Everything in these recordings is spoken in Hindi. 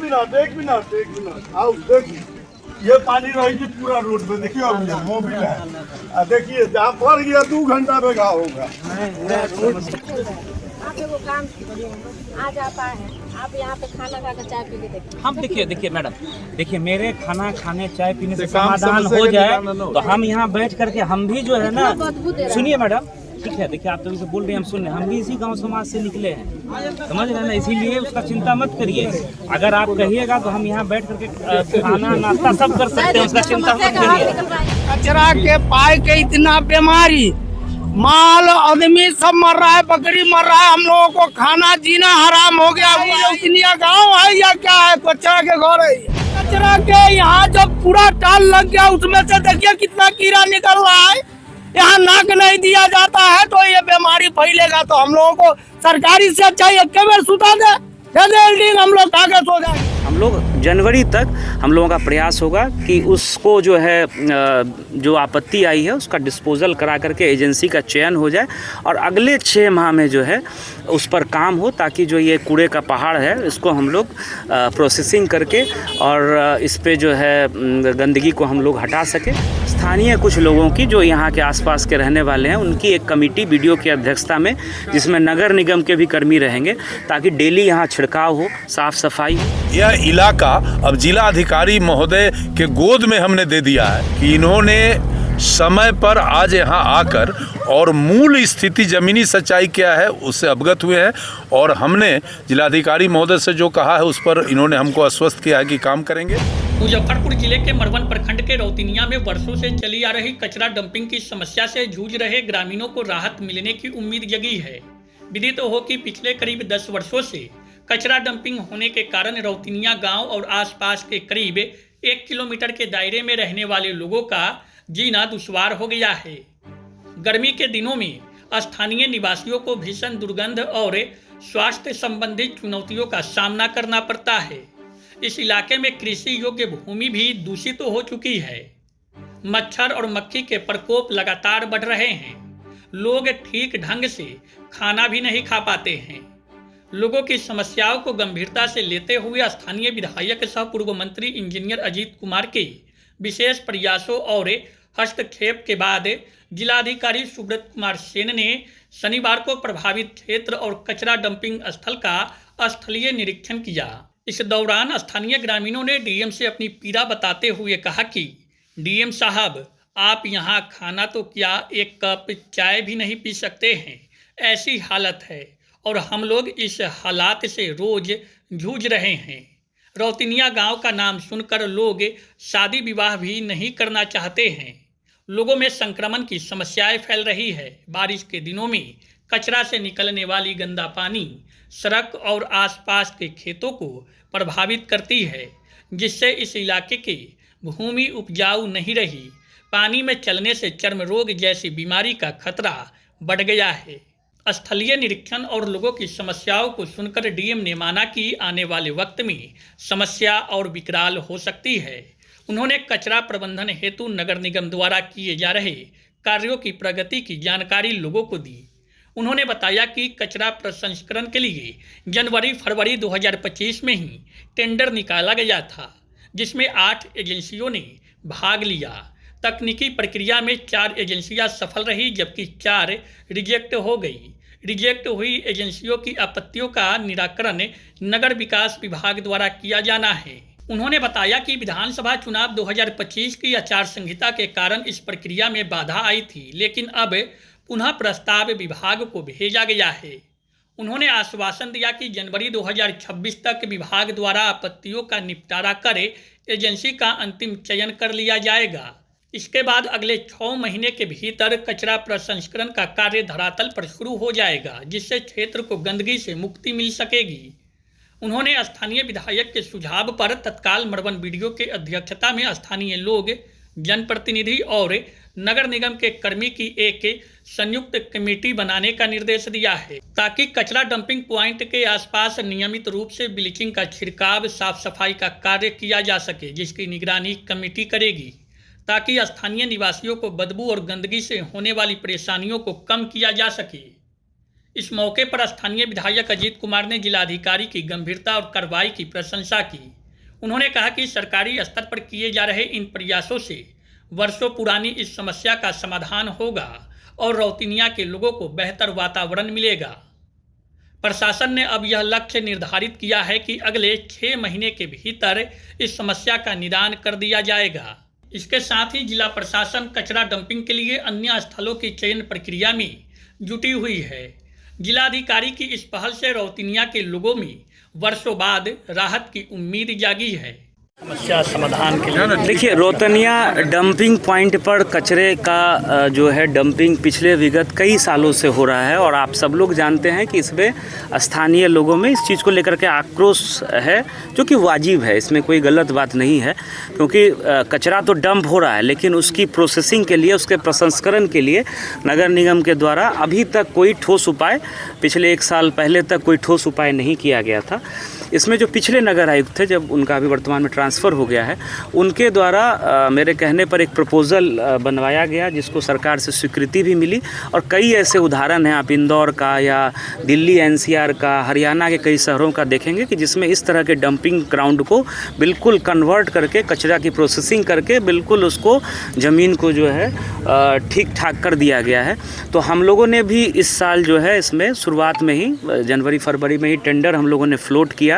एक मिनट आओ देखिए, ये पानी रही थी पूरा रोड पे, देखिए अब ये मोबिल है, देखिए जहाँ पड़ गया 2 घंटा में घाव होगा। आप एगो काम आज आप आए हैं, आप यहाँ पे खाना खा कर चाय पी के देखिए। हम देखिए मैडम, देखिए मेरे खाना खाने चाय पीने से समाधान हो जाए तो हम यहाँ बैठ करके हम भी जो है ना, सुनिए मैडम, ठीक है, देखिए आप तो इसे बोल रहे हैं, हम सुन रहे हैं, हम भी इसी गांव समाज से निकले हैं, समझ रहे हैं ना, इसीलिए उसका चिंता मत करिए। अगर आप कहिएगा तो हम यहाँ बैठ करके खाना नाश्ता सब कर सकते हैं, उसका चिंता मत करिए। कचरा के पाए के इतना बीमारी, माल आदमी सब मर रहा है, बकरी मर रहा है, हम लोगों को खाना जीना हराम हो गया। उतनिया गाँव है या क्या है, कचरा के घर है। कचरा के यहाँ जब पूरा टाल लग गया, उसमें से देखिए कितना कीड़ा निकल रहा है। यहाँ नाक नहीं दिया जाता है तो ये बीमारी फैलेगा। तो हम लोगों को सरकारी से चाहिए केवल सुता दे, हम लोग आगे सो जाएंगे। हम लोग जनवरी तक हम लोगों का प्रयास होगा कि उसको जो है जो आपत्ति आई है उसका डिस्पोजल करा करके एजेंसी का चयन हो जाए और अगले 6 माह में जो है उस पर काम हो, ताकि जो ये कूड़े का पहाड़ है इसको हम लोग प्रोसेसिंग करके और इस पे जो है गंदगी को हम लोग हटा सकें। स्थानीय कुछ लोगों की जो यहाँ के आसपास के रहने वाले हैं, उनकी एक कमेटी बीडीओ की अध्यक्षता में, जिसमें नगर निगम के भी कर्मी रहेंगे, ताकि डेली यहाँ छिड़काव हो, साफ सफाई हो। यह इलाका अब जिला अधिकारी महोदय के गोद में हमने दे दिया है कि इन्होंने समय पर आज यहाँ आकर और मूल स्थिति जमीनी सच्चाई क्या है उससे अवगत हुए हैं और हमने जिलाधिकारी महोदय से जो कहा है उस पर इन्होंने हमको आश्वस्त किया है कि काम करेंगे। मुजफ्फरपुर जिले के मरवन प्रखंड के रौतिनिया में वर्षों से चली आ रही कचरा डंपिंग की समस्या से जूझ रहे ग्रामीणों को राहत मिलने की उम्मीद जगी है। विदित हो कि पिछले करीब 10 वर्षों से कचरा डंपिंग होने के कारण रौतिनिया गांव और आसपास के करीब 1 किलोमीटर के दायरे में रहने वाले लोगों का जीना दुश्वार हो गया है। गर्मी के दिनों में स्थानीय निवासियों को भीषण दुर्गंध और स्वास्थ्य संबंधित चुनौतियों का सामना करना पड़ता है। इस इलाके में कृषि योग्य भूमि भी दूषित हो चुकी है। मच्छर और मक्खी के प्रकोप लगातार बढ़ रहे हैं। लोग ठीक ढंग से खाना भी नहीं खा पाते हैं। लोगों की समस्याओं को गंभीरता से लेते हुए स्थानीय विधायक सह पूर्व मंत्री इंजीनियर अजीत कुमार के विशेष प्रयासों और हस्तक्षेप के बाद जिलाधिकारी सुब्रत कुमार सेन ने शनिवार को प्रभावित क्षेत्र और कचरा डंपिंग स्थल का स्थलीय निरीक्षण किया। इस दौरान स्थानीय ग्रामीणों ने डीएम से अपनी पीड़ा बताते हुए कहा कि डीएम साहब, आप यहाँ खाना तो क्या एक कप चाय भी नहीं पी सकते हैं, ऐसी हालत है और हम लोग इस हालात से रोज जूझ रहे हैं। रौतिनिया गांव का नाम सुनकर लोग शादी विवाह भी नहीं करना चाहते हैं। लोगों में संक्रमण की समस्याएं फैल रही है। बारिश के दिनों में कचरा से निकलने वाली गंदा पानी सड़क और आसपास के खेतों को प्रभावित करती है, जिससे इस इलाके की भूमि उपजाऊ नहीं रही। पानी में चलने से चर्म रोग जैसी बीमारी का खतरा बढ़ गया है। स्थलीय निरीक्षण और लोगों की समस्याओं को सुनकर डीएम ने माना कि आने वाले वक्त में समस्या और विकराल हो सकती है। उन्होंने कचरा प्रबंधन हेतु नगर निगम द्वारा किए जा रहे कार्यों की प्रगति की जानकारी लोगों को दी। उन्होंने बताया कि कचरा प्रसंस्करण के लिए जनवरी-फरवरी 2025 में ही टेंडर निकाला गया था, जिसमें 8 एजेंसियों ने भाग लिया। तकनीकी प्रक्रिया में 4 एजेंसियां सफल रही, जबकि 4 रिजेक्ट हो गई। रिजेक्ट हुई एजेंसियों की आपत्तियों का निराकरण नगर विकास विभाग द्वारा किया जाना है। उन्होंने बताया कि विधानसभा चुनाव 2025 की आचार संहिता के कारण इस प्रक्रिया में बाधा आई थी, लेकिन अब पुनः प्रस्ताव विभाग को भेजा गया है। उन्होंने आश्वासन दिया कि जनवरी 2026 तक विभाग द्वारा आपत्तियों का निपटारा कर एजेंसी का अंतिम चयन कर लिया जाएगा। इसके बाद अगले 6 महीने के भीतर कचरा प्रसंस्करण का कार्य धरातल पर शुरू हो जाएगा, जिससे क्षेत्र को गंदगी से मुक्ति मिल सकेगी। उन्होंने स्थानीय विधायक के सुझाव पर तत्काल मरवन बीडीओ के अध्यक्षता में स्थानीय लोग, जनप्रतिनिधि और नगर निगम के कर्मी की एक संयुक्त कमेटी बनाने का निर्देश दिया है, ताकि कचरा डंपिंग प्वाइंट के आसपास नियमित रूप से ब्लीचिंग का छिड़काव, साफ सफाई का कार्य किया जा सके, जिसकी निगरानी कमेटी करेगी, ताकि स्थानीय निवासियों को बदबू और गंदगी से होने वाली परेशानियों को कम किया जा सके। इस मौके पर स्थानीय विधायक अजीत कुमार ने जिलाधिकारी की गंभीरता और कार्रवाई की प्रशंसा की। उन्होंने कहा कि सरकारी स्तर पर किए जा रहे इन प्रयासों से वर्षों पुरानी इस समस्या का समाधान होगा और रौतीनिया के लोगों को बेहतर वातावरण मिलेगा। प्रशासन ने अब यह लक्ष्य निर्धारित किया है कि अगले 6 महीने के भीतर इस समस्या का निदान कर दिया जाएगा। इसके साथ ही जिला प्रशासन कचरा डंपिंग के लिए अन्य स्थलों की चयन प्रक्रिया में जुटी हुई है। जिलाधिकारी की इस पहल से रौतीनिया के लोगों में वर्षों बाद राहत की उम्मीद जागी है। समस्या समाधान के लिए देखिए, रौतीनिया डंपिंग पॉइंट पर कचरे का जो है डंपिंग पिछले विगत कई सालों से हो रहा है और आप सब लोग जानते हैं कि इसमें स्थानीय लोगों में इस चीज़ को लेकर के आक्रोश है, जो कि वाजिब है, इसमें कोई गलत बात नहीं है, क्योंकि कचरा तो डंप हो रहा है लेकिन उसकी प्रोसेसिंग के लिए, उसके प्रसंस्करण के लिए नगर निगम के द्वारा अभी तक कोई ठोस उपाय, पिछले 1 साल पहले तक कोई ठोस उपाय नहीं किया गया था। इसमें जो पिछले नगर आयुक्त थे, जब उनका अभी वर्तमान में ट्रांसफ़र हो गया है, उनके द्वारा मेरे कहने पर एक प्रपोज़ल बनवाया गया जिसको सरकार से स्वीकृति भी मिली और कई ऐसे उदाहरण हैं, आप इंदौर का या दिल्ली NCR का, हरियाणा के कई शहरों का देखेंगे कि जिसमें इस तरह के डंपिंग ग्राउंड को बिल्कुल कन्वर्ट करके, कचरा की प्रोसेसिंग करके बिल्कुल उसको ज़मीन को जो है ठीक ठाक कर दिया गया है। तो हम लोगों ने भी इस साल जो है इसमें शुरुआत में ही जनवरी-फरवरी में ही टेंडर हम लोगों ने फ्लोट किया।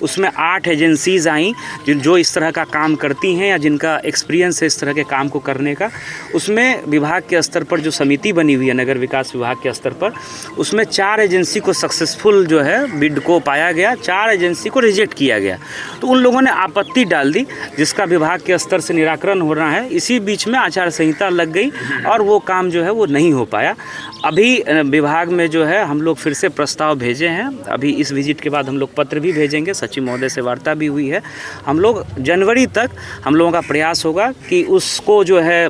उसमें 8 एजेंसीज़ आई जो इस तरह का काम करती हैं या जिनका एक्सपीरियंस है इस तरह के काम को करने का। उसमें विभाग के स्तर पर जो समिति बनी हुई है नगर विकास विभाग के स्तर पर, उसमें 4 एजेंसी को सक्सेसफुल जो है बिड को पाया गया, 4 एजेंसी को रिजेक्ट किया गया। तो उन लोगों ने आपत्ति डाल दी जिसका विभाग के स्तर से निराकरण हो रहा है। इसी बीच में आचार संहिता लग गई और वो काम जो है वो नहीं हो पाया। अभी विभाग में जो है हम लोग फिर से प्रस्ताव भेजे हैं। अभी इस विजिट के बाद हम लोग पत्र भी भेजेंगे, सचिव महोदय से वार्ता भी हुई है। हम लोग जनवरी तक हम लोगों का प्रयास होगा कि उसको जो है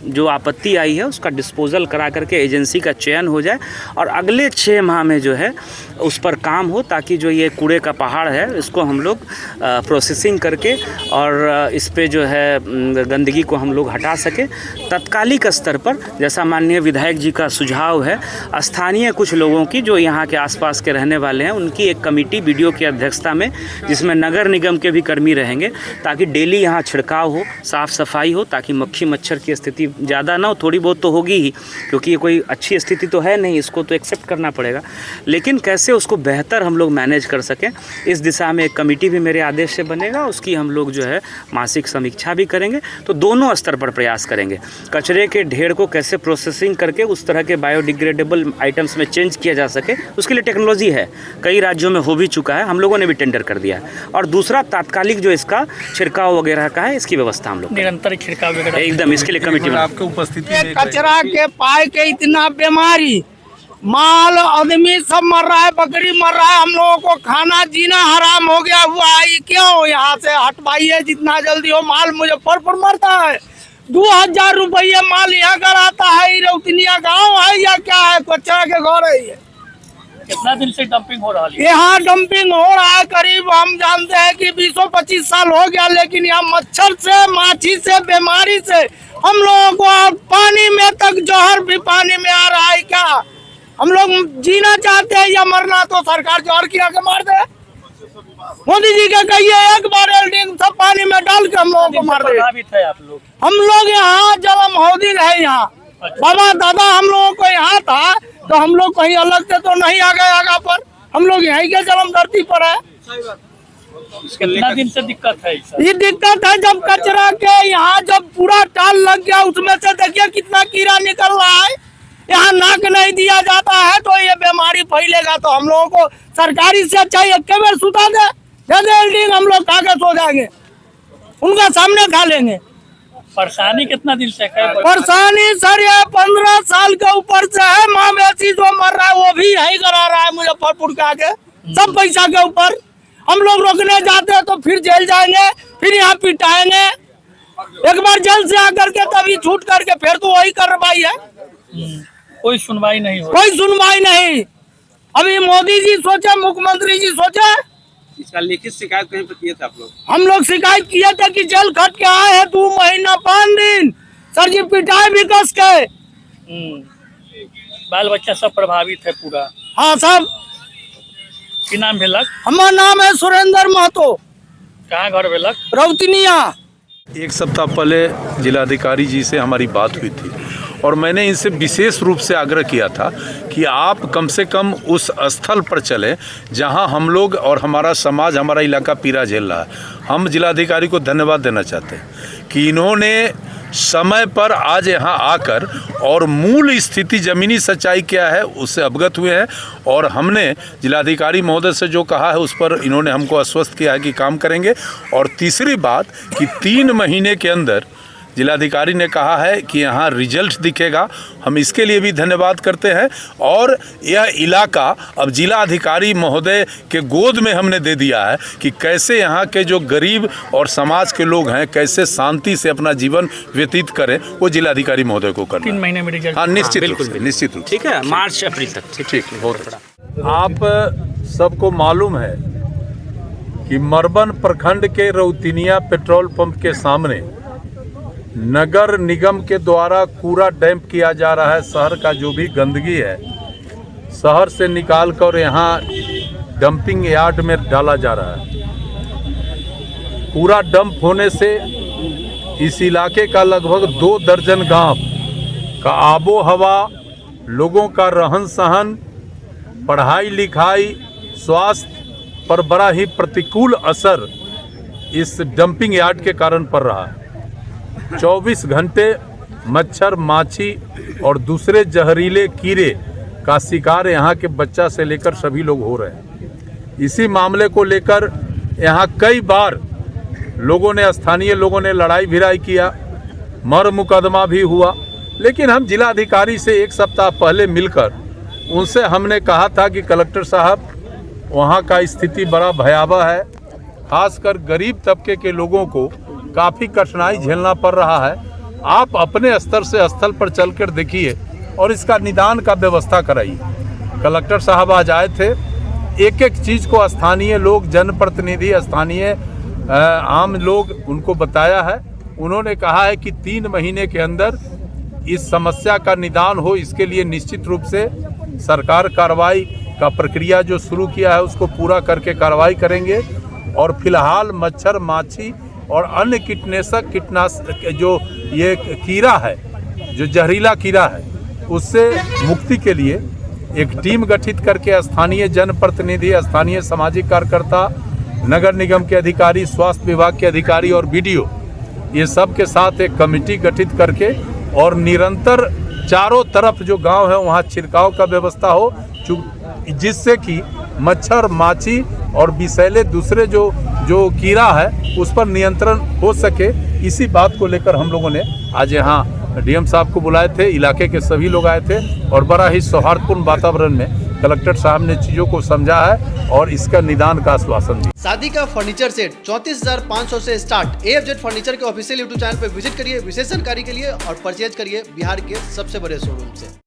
जो आपत्ति आई है उसका डिस्पोजल करा करके एजेंसी का चयन हो जाए और अगले 6 माह में जो है उस पर काम हो, ताकि जो ये कूड़े का पहाड़ है इसको हम लोग प्रोसेसिंग करके और इस पे जो है गंदगी को हम लोग हटा सके। तत्कालिक स्तर पर जैसा माननीय विधायक जी का सुझाव है, स्थानीय कुछ लोगों की जो यहाँ के आसपास के रहने वाले हैं उनकी एक कमेटी BDO की अध्यक्षता में, जिसमें नगर निगम के भी कर्मी रहेंगे, ताकि डेली यहाँ छिड़काव हो, साफ़ सफाई हो, ताकि मक्खी मच्छर की स्थिति ज़्यादा ना हो। थोड़ी बहुत तो होगी ही, क्योंकि ये कोई अच्छी स्थिति तो है नहीं, इसको तो एक्सेप्ट करना पड़ेगा, लेकिन कैसे उसको बेहतर हम लोग मैनेज कर सकें इस दिशा में एक कमेटी भी मेरे आदेश से बनेगा। उसकी हम लोग जो है मासिक समीक्षा भी करेंगे। तो दोनों स्तर पर प्रयास करेंगे, कचरे के ढेर को कैसे प्रोसेसिंग करके उस तरह के बायोडिग्रेडेबल आइटम्स में चेंज किया जा सके, उसके लिए टेक्नोलॉजी है, कई राज्यों में हो भी चुका है, हम लोगों ने भी टेंडर कर दिया है। और दूसरा तात्कालिक जो इसका छिड़काव वगैरह का है, इसकी व्यवस्था हम लोग निरंतर छिड़काव वगैरह एकदम इसके लिए कमेटी में आपके उपस्थिति में कचरा के पाए के इतना बीमारी, माल आदमी सब मर रहा है, बकरी मर रहा है, हम लोगों को खाना जीना हराम हो गया हुआ है। ये क्यों? यहाँ से हटवाइए जितना जल्दी हो। माल मुजफ्फरपुर मरता है, 2000 रुपये माल यहाँ का आता है। रौतीनिया गाँव है या क्या है? कचरा के घर है। ये कितना दिन से डंपिंग हो रहा है? यहाँ डंपिंग हो रहा है करीब हम जानते हैं कि 20-25 साल हो गया, लेकिन यहाँ मच्छर से, माछी से, बीमारी से हम लोगों को पानी में तक जहर भी पानी में आ रहा है। क्या हम लोग जीना चाहते हैं या मरना? तो सरकार जहर खिला के मार दे। मोदी जी का कहिए एक बार एल्डिंग सब पानी में डाल के हम लोगों को मार दे। हम लोग यहाँ जलम होदिन है, यहाँ बाबा दादा हम लोगों को यहाँ था, तो हम लोग कहीं अलग से तो नहीं आ गए आगा पर, हम लोग यहीं के जलम धरती पर है। कितना दिन से दिक्कत है? ये दिक्कत है जब कचरा के यहाँ जब पूरा टाल लग गया, उसमें से देखिए कितना कीड़ा निकल रहा है। यहाँ नाक नहीं दिया जाता है तो ये बीमारी फैलेगा। तो हम लोगों को सरकारी से अच्छा एक बार सुता दे, एल्डिंग हम लोग खा के सो जाएंगे, उनका सामने खा लेंगे। परेशानी कितना दिन से है? परेशानी सर ये 15 साल के ऊपर से है। मवेशी जो मर रहा है वो भी यही करा रहा है मुजफ्फरपुर के आगे, सब पैसा के ऊपर। हम लोग रोकने जाते हैं तो फिर जेल जाएंगे, फिर यहाँ पिटाएंगे। एक बार जेल से आकर के तभी छूट करके फिर तो वही कार्रवाई है। कोई सुनवाई नहीं हो, कोई सुनवाई नहीं। अभी मोदी जी सोचे, मुख्यमंत्री जी सोचे, इसका लिखित शिकायत कहीं पर किए थे आप लोग? हम लोग शिकायत किए थे कि जेल खट के आए हैं 2 महीना 5 दिन, सर जी पिटाए भी कस के। बाल बच्चा सब प्रभावित है पूरा। हाँ सब। की नाम भेलक? हमारा नाम है सुरेंद्र महतो। कहाँ घर वेलक? रौतनिया। एक सप्ताह पहले जिलाधिकारी जी से हमारी बात हुई थी और मैंने इनसे विशेष रूप से आग्रह किया था कि आप कम से कम उस स्थल पर चलें जहां हम लोग और हमारा समाज, हमारा इलाका पीड़ा झेल रहा है। हम जिलाधिकारी को धन्यवाद देना चाहते हैं कि इन्होंने समय पर आज यहां आकर और मूल स्थिति ज़मीनी सच्चाई क्या है उससे अवगत हुए हैं और हमने जिलाधिकारी महोदय से जो कहा है उस पर इन्होंने हमको आश्वस्त किया है कि काम करेंगे। और तीसरी बात कि 3 महीने के अंदर जिलाधिकारी ने कहा है कि यहाँ रिजल्ट दिखेगा। हम इसके लिए भी धन्यवाद करते हैं और यह इलाका अब जिला अधिकारी महोदय के गोद में हमने दे दिया है कि कैसे यहाँ के जो गरीब और समाज के लोग हैं कैसे शांति से अपना जीवन व्यतीत करें, वो जिलाधिकारी महोदय को करना। 3 महीने में रिजल्ट? हाँ, निश्चित रूप बिल्कुल से, निश्चित रूप से। ठीक है, मार्च अप्रैल तक। ठीक, बहुत बड़ा। आप सबको मालूम है कि मरबन प्रखंड के रौतनिया पेट्रोल पंप के सामने नगर निगम के द्वारा कूड़ा डंप किया जा रहा है। शहर का जो भी गंदगी है शहर से निकाल कर यहाँ डंपिंग यार्ड में डाला जा रहा है। कूड़ा डंप होने से इस इलाके का लगभग 2 दर्जन गांव का आबो हवा, लोगों का रहन सहन, पढ़ाई लिखाई, स्वास्थ्य पर बड़ा ही प्रतिकूल असर इस डंपिंग यार्ड के कारण पड़ रहा है। 24 घंटे मच्छर, माछी और दूसरे जहरीले कीड़े का शिकार यहाँ के बच्चा से लेकर सभी लोग हो रहे हैं। इसी मामले को लेकर यहाँ कई बार स्थानीय लोगों ने लड़ाई भिड़ाई किया, मर मुकदमा भी हुआ, लेकिन हम जिलाधिकारी से 1 सप्ताह पहले मिलकर उनसे हमने कहा था कि कलेक्टर साहब वहाँ का स्थिति बड़ा भयावह है, खासकर गरीब तबके के लोगों को काफ़ी कठिनाई झेलना पड़ रहा है। आप अपने स्तर से स्थल पर चलकर देखिए और इसका निदान का व्यवस्था कराइए। कलेक्टर साहब आज आए थे, एक एक चीज़ को स्थानीय लोग, जनप्रतिनिधि, स्थानीय आम लोग उनको बताया है। उन्होंने कहा है कि 3 महीने के अंदर इस समस्या का निदान हो, इसके लिए निश्चित रूप से सरकार कार्रवाई का प्रक्रिया जो शुरू किया है उसको पूरा करके कार्रवाई करेंगे। और फिलहाल मच्छर, माछी और अन्य कीटनाशक जो ये कीड़ा है, जो जहरीला कीड़ा है, उससे मुक्ति के लिए एक टीम गठित करके स्थानीय जनप्रतिनिधि, स्थानीय सामाजिक कार्यकर्ता, नगर निगम के अधिकारी, स्वास्थ्य विभाग के अधिकारी और बीडीओ, ये सब के साथ एक कमेटी गठित करके और निरंतर चारों तरफ जो गांव है वहाँ छिड़काव का व्यवस्था हो, जिससे कि मच्छर, माछी और विषैले दूसरे जो कीड़ा है उस पर नियंत्रण हो सके। इसी बात को लेकर हम लोगों ने आज यहाँ डीएम साहब को बुलाए थे, इलाके के सभी लोग आए थे और बड़ा ही सौहार्दपूर्ण वातावरण में कलेक्टर साहब ने चीज़ों को समझा है और इसका निदान का आश्वासन दिया। शादी का फर्नीचर सेट 34,500 से स्टार्ट। AFZ फर्नीचर के ऑफिशियल यूट्यूब चैनल पर विजिट करिए विशेष जानकारी के लिए और परचेज करिए बिहार के सबसे बड़े शोरूम से।